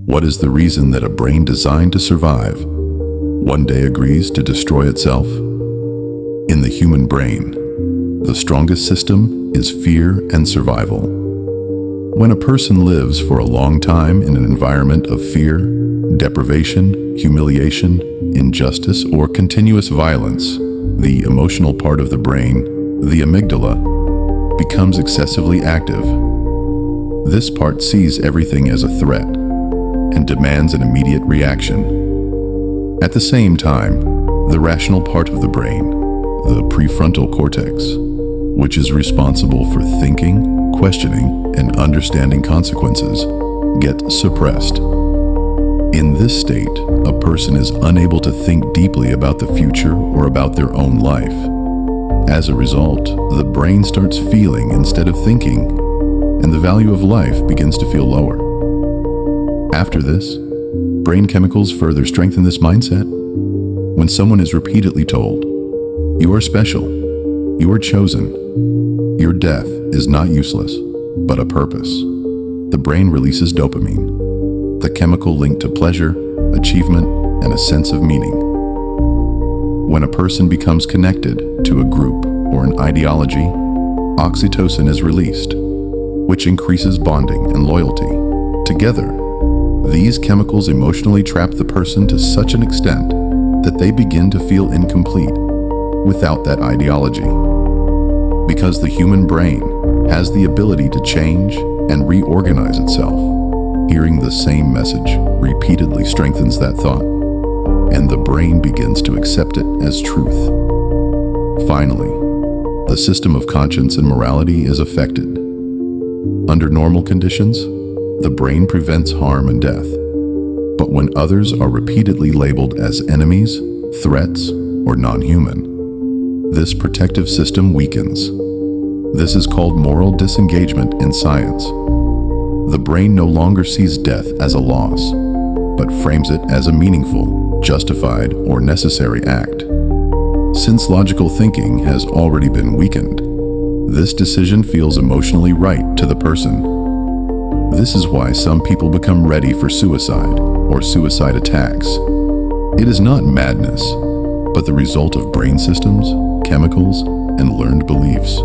What is the reason that a brain designed to survive one day agrees to destroy itself? In the human brain, the strongest system is fear and survival. When a person lives for a long time in an environment of fear, deprivation, humiliation, injustice, or continuous violence, the emotional part of the brain, the amygdala, becomes excessively active. This part sees everything as a threat and demands an immediate reaction. At the same time, the rational part of the brain, the prefrontal cortex, which is responsible for thinking, questioning, and understanding consequences, gets suppressed. In this state, a person is unable to think deeply about the future or about their own life. As a result, the brain starts feeling instead of thinking, and the value of life begins to feel lower. After this, brain chemicals further strengthen this mindset. When someone is repeatedly told, "You are special, you are chosen, your death is not useless, but a purpose," the brain releases dopamine, the chemical linked to pleasure, achievement, and a sense of meaning. When a person becomes connected to a group or an ideology, oxytocin is released, which increases bonding and loyalty. Together, these chemicals emotionally trap the person to such an extent that they begin to feel incomplete without that ideology. Because the human brain has the ability to change and reorganize itself, hearing the same message repeatedly strengthens that thought, and the brain begins to accept it as truth. Finally, the system of conscience and morality is affected. Under normal conditions, the brain prevents harm and death. But when others are repeatedly labeled as enemies, threats, or non-human, this protective system weakens. This is called moral disengagement in science. The brain no longer sees death as a loss, but frames it as a meaningful, justified, or necessary act. Since logical thinking has already been weakened, this decision feels emotionally right to the person. This is why some people become ready for suicide or suicide attacks. It is not madness, but the result of brain systems, chemicals, and learned beliefs.